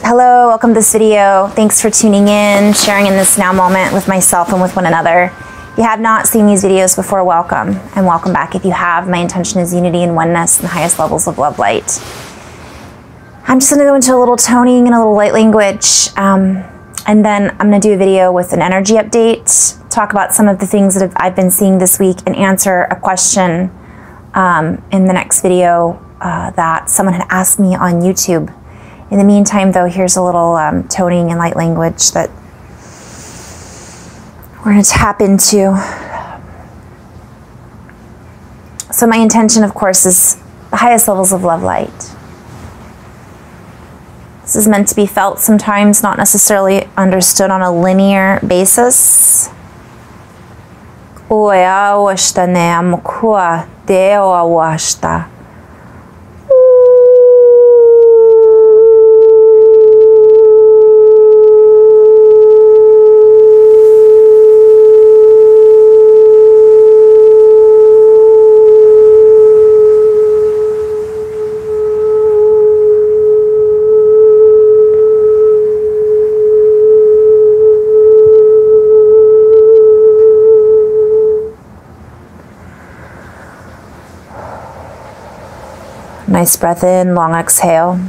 Hello, welcome to this video. Thanks for tuning in, sharing in this now moment with myself and with one another. If you have not seen these videos before, welcome, and welcome back. If you have, my intention is unity and oneness and the highest levels of love light. I'm just gonna go into a little toning and a little light language, and then I'm gonna do a video with an energy update, talk about some of the things that I've been seeing this week, and answer a question in the next video that someone had asked me on YouTube. In the meantime, though, here's a little toning and light language that we're going to tap into. So my intention, of course, is the highest levels of love light. This is meant to be felt sometimes, not necessarily understood on a linear basis. Nice breath in, long exhale.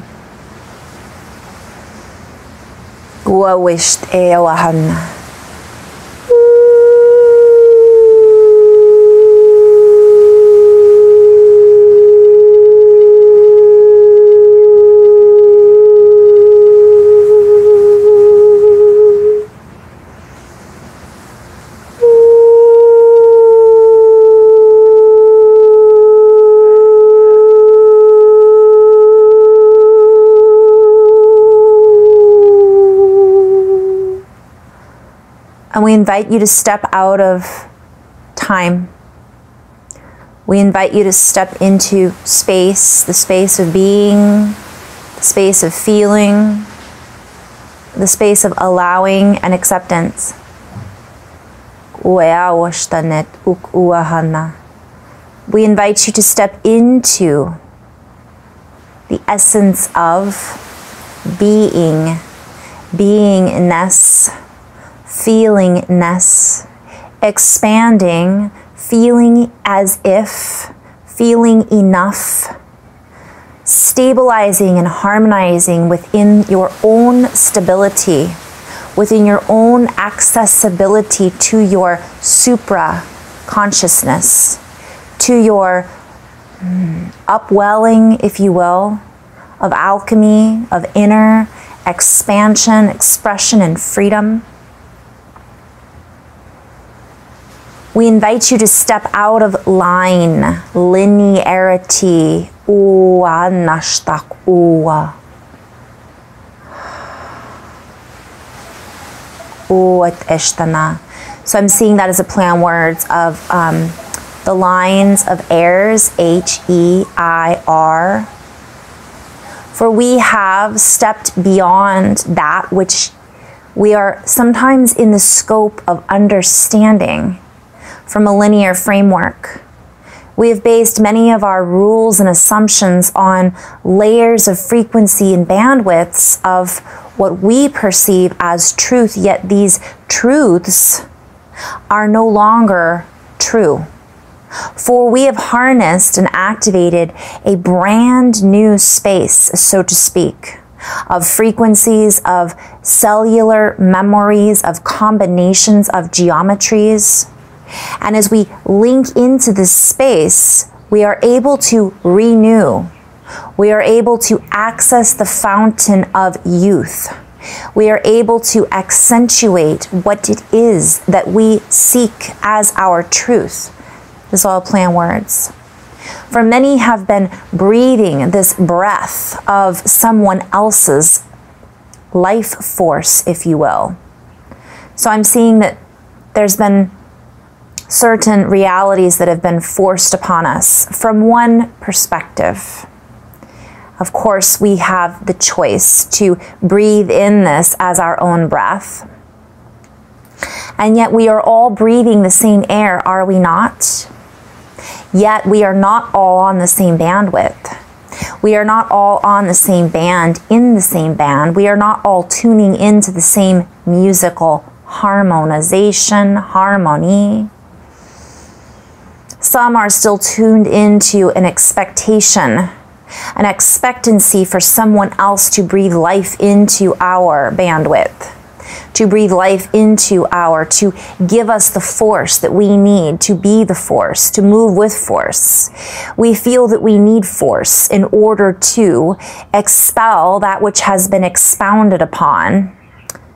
And we invite you to step out of time. We invite you to step into space, the space of being, the space of feeling, the space of allowing and acceptance. We invite you to step into the essence of being, beingness, feelingness, expanding, feeling as if, feeling enough, stabilizing and harmonizing within your own stability, within your own accessibility to your supra consciousness, to your upwelling, if you will, of alchemy, of inner expansion, expression, and freedom. We invite you to step out of line, linearity. So I'm seeing that as a play on words of the lines of airs, H-E-I-R. For we have stepped beyond that which we are sometimes in the scope of understanding from a linear framework. We have based many of our rules and assumptions on layers of frequency and bandwidths of what we perceive as truth, yet these truths are no longer true. For we have harnessed and activated a brand new space, so to speak, of frequencies, of cellular memories, of combinations of geometries. And as we link into this space, we are able to renew. We are able to access the fountain of youth. We are able to accentuate what it is that we seek as our truth. This is all a play on words. For many have been breathing this breath of someone else's life force, if you will. So I'm seeing that there's been certain realities that have been forced upon us from one perspective. Of course, we have the choice to breathe in this as our own breath. And yet we are all breathing the same air, are we not? Yet we are not all on the same bandwidth. We are not all on the same band, in the same band. We are not all tuning into the same musical harmonization, harmony. Some are still tuned into an expectation, an expectancy for someone else to breathe life into our bandwidth, to breathe life into to give us the force that we need to be the force, to move with force. We feel that we need force in order to expel that which has been expounded upon.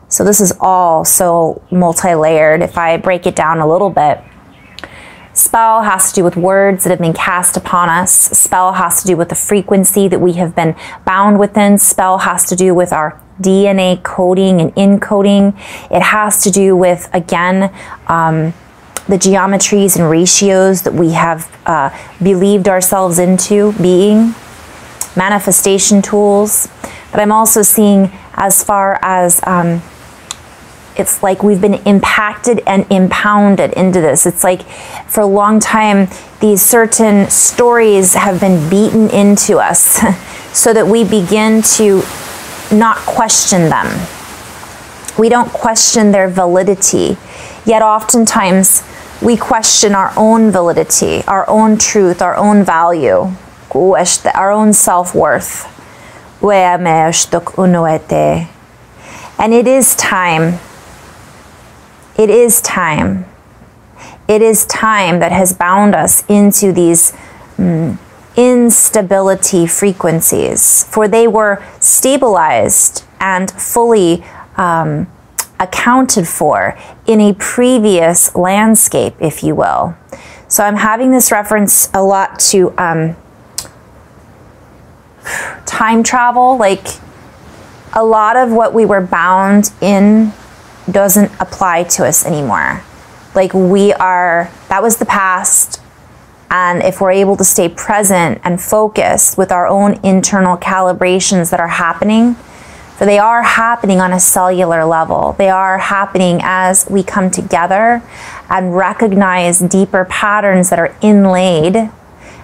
So this is all so multi-layered. If I break it down a little bit, spell has to do with words that have been cast upon us. Spell has to do with the frequency that we have been bound within. Spell has to do with our DNA coding and encoding. It has to do with, again, the geometries and ratios that we have believed ourselves into being, manifestation tools. But I'm also seeing as far as it's like we've been impacted and impounded into this. It's like for a long time, these certain stories have been beaten into us so that we begin to not question them. We don't question their validity, yet oftentimes we question our own validity, our own truth, our own value, our own self-worth. And it is time. It is time. It is time that has bound us into these instability frequencies, for they were stabilized and fully accounted for in a previous landscape, if you will. So I'm having this reference a lot to time travel. Like a lot of what we were bound in doesn't apply to us anymore. Like that was the past. And if we're able to stay present and focused with our own internal calibrations that are happening, for they are happening on a cellular level. They are happening as we come together and recognize deeper patterns that are inlaid.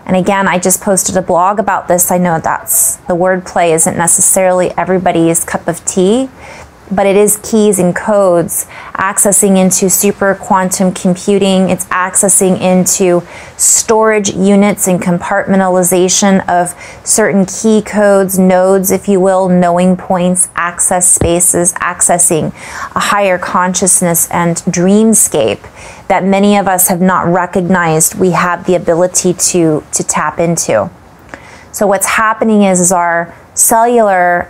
And again, I just posted a blog about this. I know that's the wordplay isn't necessarily everybody's cup of tea, but it is keys and codes accessing into super quantum computing. It's accessing into storage units and compartmentalization of certain key codes, nodes, if you will, knowing points, access spaces, accessing a higher consciousness and dreamscape that many of us have not recognized we have the ability to tap into. So what's happening is our cellular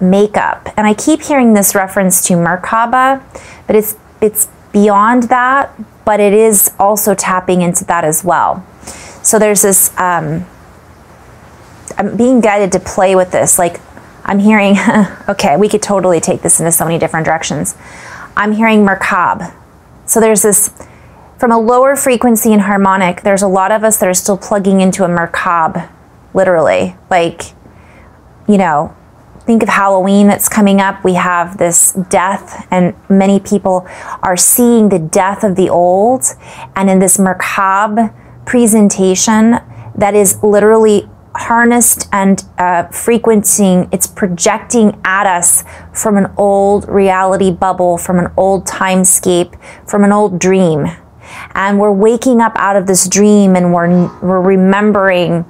makeup, and I keep hearing this reference to Merkaba, but it's beyond that, but it is also tapping into that as well. So there's this, I'm being guided to play with this. Like I'm hearing, okay, we could totally take this into so many different directions. I'm hearing Merkab. So there's this, from a lower frequency and harmonic, there's a lot of us that are still plugging into a Merkab, literally. Like, you know, think of Halloween that's coming up. We have this death, and many people are seeing the death of the old. And in this Merkab presentation that is literally harnessed and frequencing, it's projecting at us from an old reality bubble, from an old timescape, from an old dream. And we're waking up out of this dream, and we're remembering,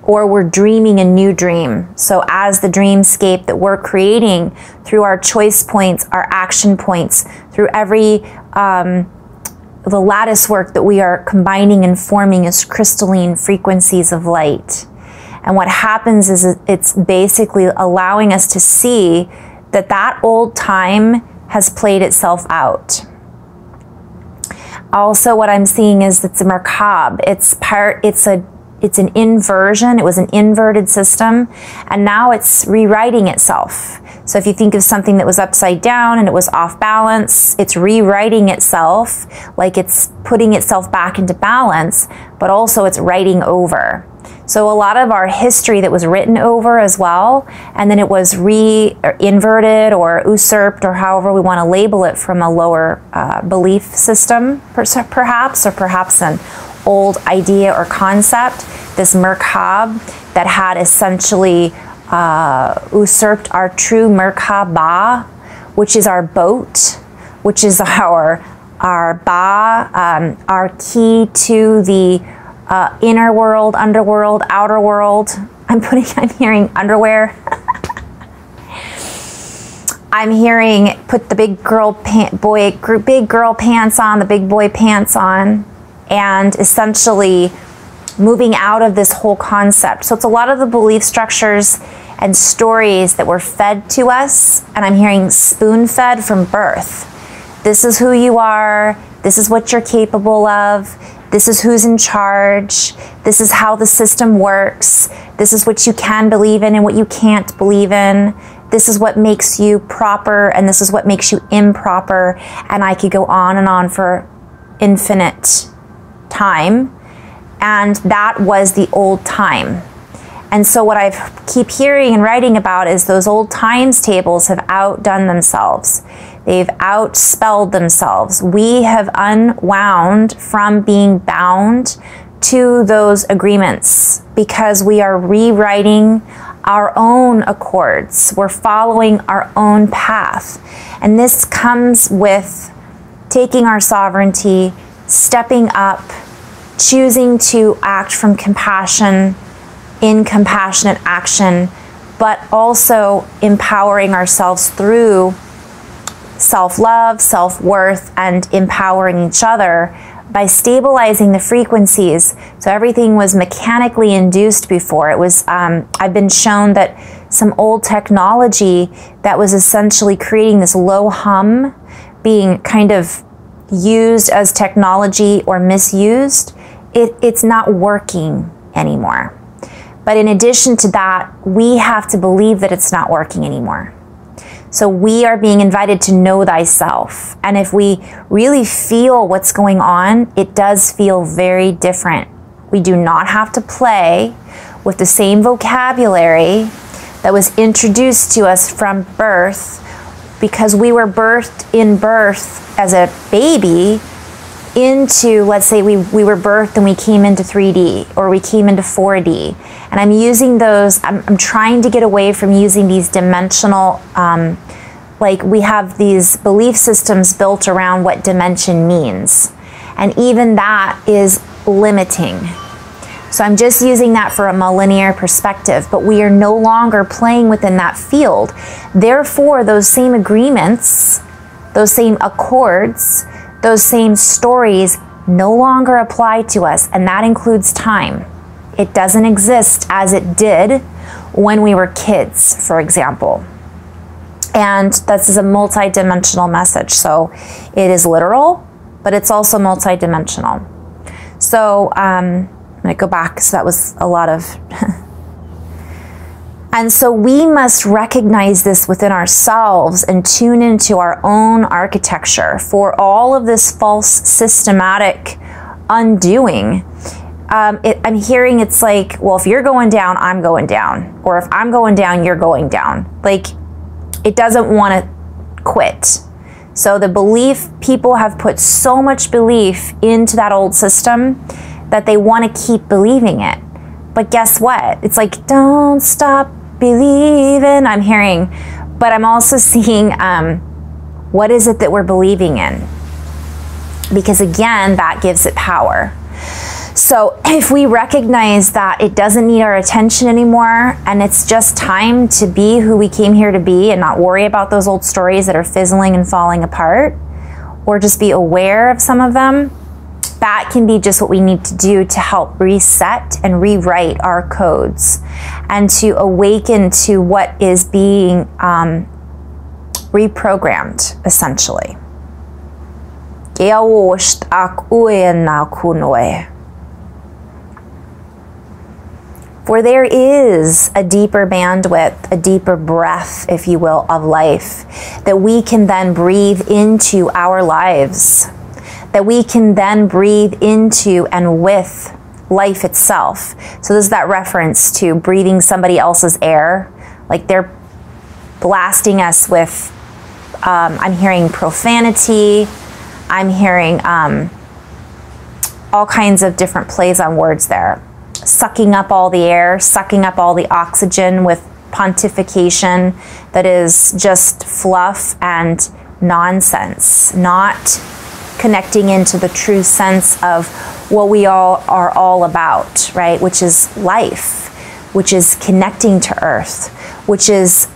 or we're dreaming a new dream. So as the dreamscape that we're creating through our choice points, our action points, through every, the lattice work that we are combining and forming as crystalline frequencies of light. And what happens is it's basically allowing us to see that that old time has played itself out. Also, what I'm seeing is it's a Merkab. It's an inversion. It was an inverted system, and now it's rewriting itself. So if you think of something that was upside down and it was off balance, it's rewriting itself, like it's putting itself back into balance, but also it's writing over. So a lot of our history that was written over as well, and then it was inverted or usurped, or however we want to label it, from a lower belief system, perhaps, or perhaps an old idea or concept. This Merkab that had essentially usurped our true Merkaba, which is our boat, which is our ba, our key to the inner world, underworld, outer world. I'm hearing underwear. I'm hearing put the big girl pants on, the big boy pants on, and essentially moving out of this whole concept. So it's a lot of the belief structures and stories that were fed to us, and I'm hearing spoon-fed from birth. This is who you are, this is what you're capable of, this is who's in charge, this is how the system works, this is what you can believe in and what you can't believe in, this is what makes you proper and this is what makes you improper, and I could go on and on for infinite time. And that was the old time. And so what I keep hearing and writing about is those old times tables have outdone themselves. They've outspelled themselves. We have unwound from being bound to those agreements because we are rewriting our own accords. We're following our own path. And this comes with taking our sovereignty, stepping up, choosing to act from compassion, in compassionate action, but also empowering ourselves through self-love, self-worth, and empowering each other by stabilizing the frequencies. So everything was mechanically induced before. It was, I've been shown that some old technology that was essentially creating this low hum being kind of used as technology or misused, it's not working anymore. But in addition to that, we have to believe that it's not working anymore. So we are being invited to know thyself. And if we really feel what's going on, it does feel very different. We do not have to play with the same vocabulary that was introduced to us from birth, because we were birthed in birth as a baby into, let's say we were birthed and we came into 3D or we came into 4D. And I'm using those, I'm trying to get away from using these dimensional, like we have these belief systems built around what dimension means. And even that is limiting. So I'm just using that for a millennial perspective, but we are no longer playing within that field. Therefore, those same agreements, those same accords, those same stories no longer apply to us, and that includes time. It doesn't exist as it did when we were kids, for example. And this is a multi-dimensional message. So it is literal, but it's also multi-dimensional. So I'm going to go back. So that was a lot of... And so we must recognize this within ourselves and tune into our own architecture for all of this false systematic undoing. I'm hearing it's like, well, if you're going down, I'm going down. Or if I'm going down, you're going down. Like, it doesn't want to quit. So the belief, people have put so much belief into that old system that they want to keep believing it. But guess what? It's like, don't stop believing, I'm hearing. But I'm also seeing, what is it that we're believing in? Because again, that gives it power. So if we recognize that it doesn't need our attention anymore, and it's just time to be who we came here to be and not worry about those old stories that are fizzling and falling apart, or just be aware of some of them, that can be just what we need to do to help reset and rewrite our codes and to awaken to what is being reprogrammed, essentially. For there is a deeper bandwidth, a deeper breath, if you will, of life that we can then breathe into our lives, that we can then breathe into and with life itself. So there's that reference to breathing somebody else's air, like they're blasting us with, I'm hearing profanity, I'm hearing all kinds of different plays on words there. sucking up all the air, sucking up all the oxygen with pontification that is just fluff and nonsense, not connecting into the true sense of what we all are all about, right? Which is life, which is connecting to earth, which is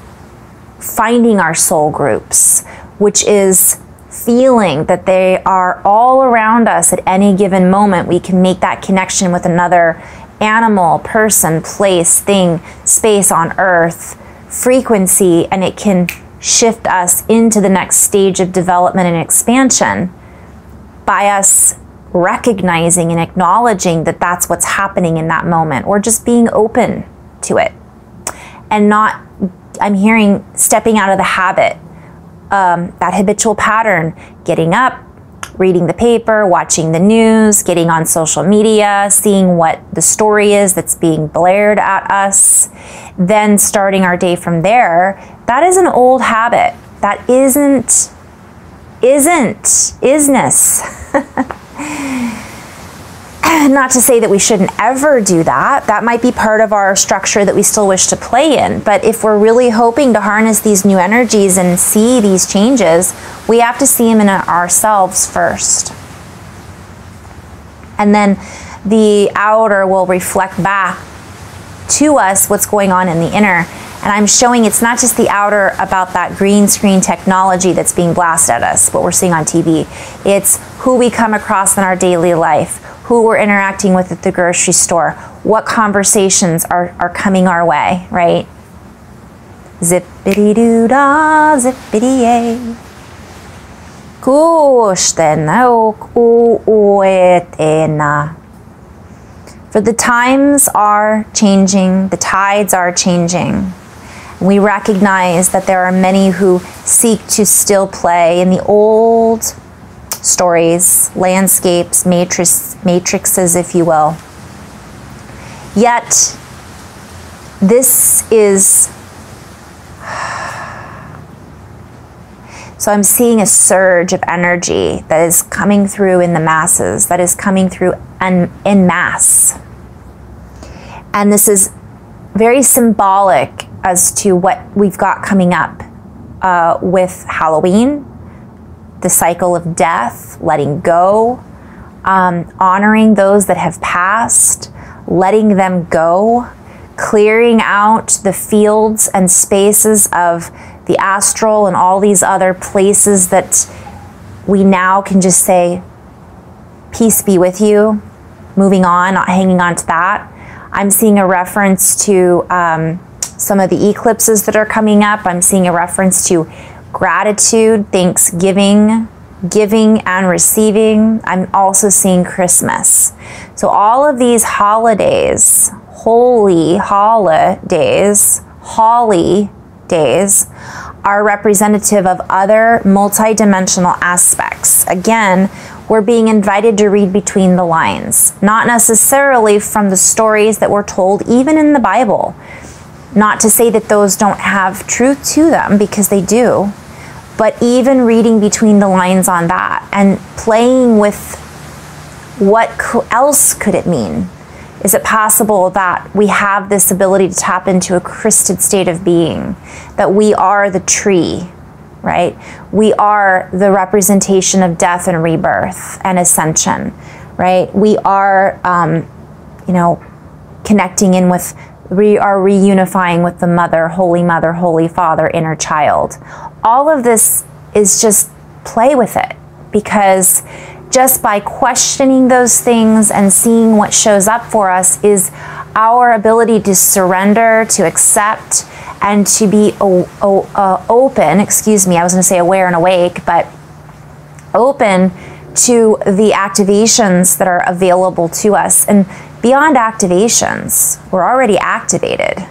finding our soul groups, which is feeling that they are all around us at any given moment. We can make that connection with another animal, person, place, thing, space on earth, frequency, and it can shift us into the next stage of development and expansion by us recognizing and acknowledging that that's what's happening in that moment, or just being open to it. And not, I'm hearing, stepping out of the habit, that habitual pattern, getting up, reading the paper, watching the news, getting on social media, seeing what the story is that's being blared at us, then starting our day from there. That is an old habit. That isn't isness. Not to say that we shouldn't ever do that. That might be part of our structure that we still wish to play in. But if we're really hoping to harness these new energies and see these changes, we have to see them in ourselves first. And then the outer will reflect back to us what's going on in the inner. And I'm showing it's not just the outer about that green screen technology that's being blasted at us, what we're seeing on TV. It's who we come across in our daily life, who we're interacting with at the grocery store, what conversations are coming our way, right? Zippity-doo-dah, zippity-yay. For the times are changing, the tides are changing. We recognize that there are many who seek to still play in the old stories, landscapes, matrices, if you will. Yet, this is... So I'm seeing a surge of energy that is coming through in the masses, that is coming through en masse. And this is very symbolic as to what we've got coming up with Halloween, the cycle of death, letting go, honoring those that have passed, letting them go, clearing out the fields and spaces of the astral and all these other places that we now can just say, peace be with you, moving on, not hanging on to that. I'm seeing a reference to some of the eclipses that are coming up. I'm seeing a reference to gratitude, thanksgiving, giving and receiving. I'm also seeing Christmas. So all of these holidays, holy holidays, are representative of other multidimensional aspects. Again, we're being invited to read between the lines, not necessarily from the stories that we're told, even in the Bible. Not to say that those don't have truth to them, because they do, but even reading between the lines on that and playing with what else could it mean? Is it possible that we have this ability to tap into a crysted state of being, that we are the tree, right? We are the representation of death and rebirth and ascension, right? We are, connecting in with, we are reunifying with the Mother, Holy Father, inner child. All of this is just play with it, because just by questioning those things and seeing what shows up for us is our ability to surrender, to accept, and to be open, excuse me, I was going to say aware and awake, but open to the activations that are available to us. And beyond activations, we're already activated.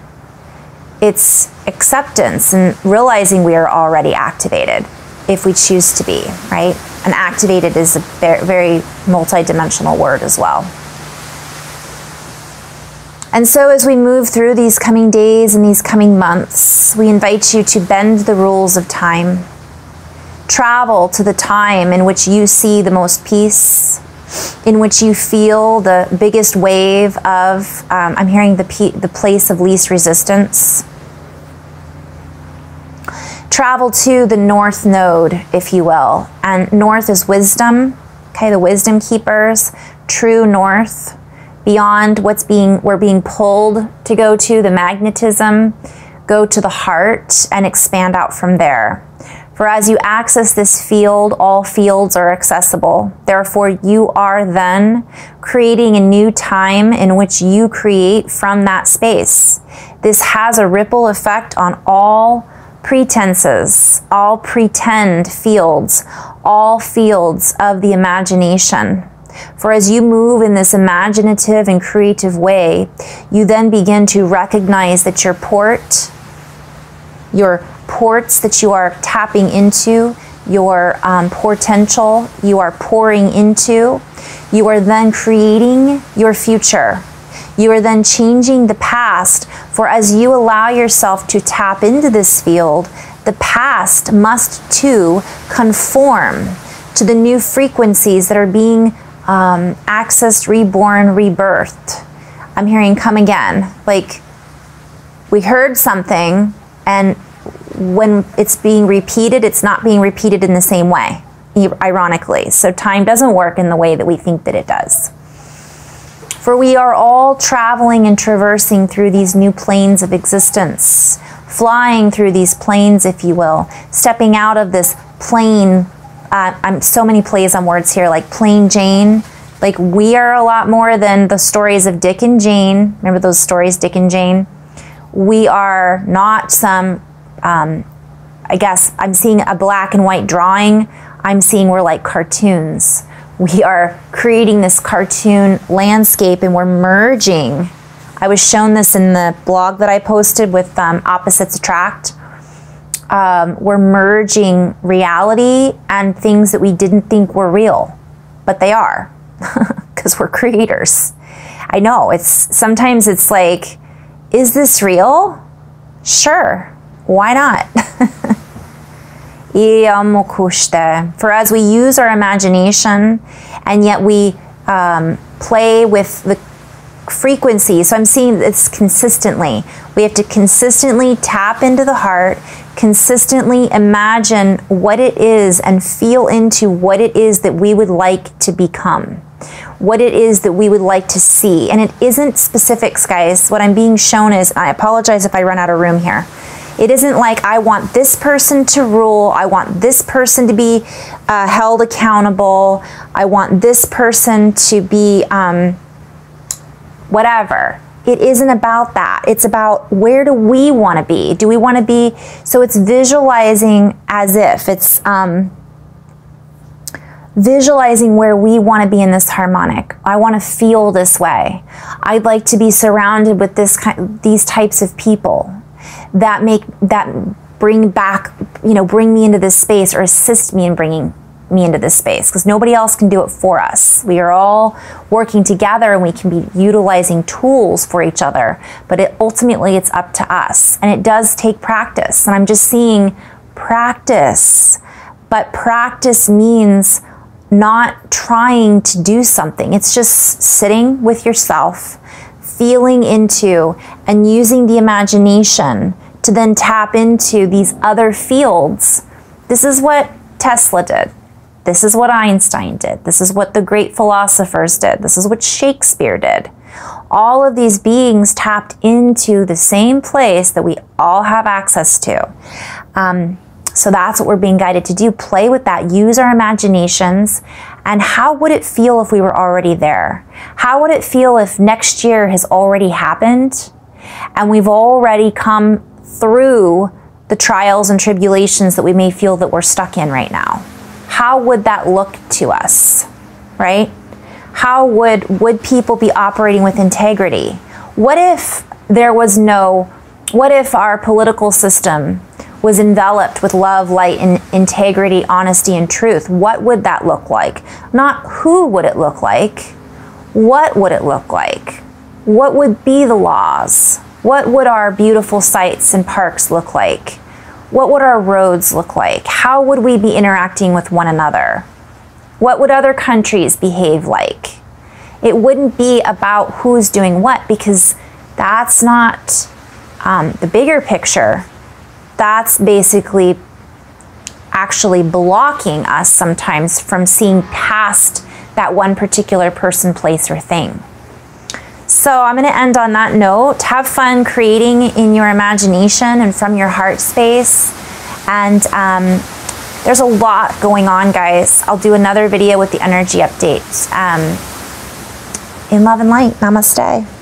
It's acceptance and realizing we are already activated if we choose to be, right? And activated is a very multi-dimensional word as well. And so as we move through these coming days and these coming months, we invite you to bend the rules of time. Travel to the time in which you see the most peace, in which you feel the biggest wave of, I'm hearing the place of least resistance. Travel to the north node, if you will. And north is wisdom, okay, the wisdom keepers, true north. Beyond we're being pulled to go to, the magnetism, go to the heart and expand out from there. For as you access this field, all fields are accessible. Therefore, you are then creating a new time in which you create from that space. This has a ripple effect on all pretenses, all pretend fields, all fields of the imagination. For as you move in this imaginative and creative way, you then begin to recognize that your ports that you are tapping into, your potential you are pouring into, you are then creating your future. You are then changing the past, for as you allow yourself to tap into this field, the past must too conform to the new frequencies that are being accessed, reborn, rebirthed. I'm hearing come again. Like, we heard something, and when it's being repeated, it's not being repeated in the same way, ironically. So time doesn't work in the way that we think that it does. For we are all traveling and traversing through these new planes of existence, flying through these planes, if you will, stepping out of this plane. I'm so many plays on words here, like plain Jane. Like, we are a lot more than the stories of Dick and Jane. Remember those stories, Dick and Jane? We are not some, I guess I'm seeing a black and white drawing. I'm seeing we're like cartoons. We are creating this cartoon landscape, and we're merging. I was shown this in the blog that I posted with Opposites Attract. We're merging reality and things that we didn't think were real, but they are, because we're creators. I know, sometimes it's like, is this real? Sure, why not? For as we use our imagination, and yet we play with the frequency. So I'm seeing this consistently. We have to consistently tap into the heart, consistently imagine what it is and feel into what it is that we would like to become, what it is that we would like to see. And it isn't specifics, guys. What I'm being shown is, I apologize if I run out of room here. It isn't like I want this person to rule, I want this person to be held accountable, I want this person to be whatever. It isn't about that. It's about, where do we want to be? Do we want to be, so it's visualizing as if, it's visualizing where we want to be in this harmonic. I want to feel this way. I'd like to be surrounded with these types of people that bring me into this space, or assist me in bringing me into this space, because nobody else can do it for us. We are all working together, and we can be utilizing tools for each other, but ultimately it's up to us, and it does take practice. And I'm just seeing practice, but practice means not trying to do something. It's just sitting with yourself, feeling into and using the imagination to then tap into these other fields. This is what Tesla did. This is what Einstein did. This is what the great philosophers did. This is what Shakespeare did. All of these beings tapped into the same place that we all have access to. So that's what we're being guided to do. Play with that. Use our imaginations. And how would it feel if we were already there? How would it feel if next year has already happened and we've already come through the trials and tribulations that we may feel that we're stuck in right now? How would that look to us, right? How would people be operating with integrity? What if what if our political system was enveloped with love, light, and integrity, honesty, and truth? What would that look like? Not who would it look like, what would it look like? What would be the laws? What would our beautiful sites and parks look like? What would our roads look like? How would we be interacting with one another? What would other countries behave like? It wouldn't be about who's doing what, because that's not the bigger picture. That's basically actually blocking us sometimes from seeing past that one particular person, place, or thing. So I'm going to end on that note. Have fun creating in your imagination and from your heart space. And there's a lot going on, guys. I'll do another video with the energy updates. In love and light. Namaste.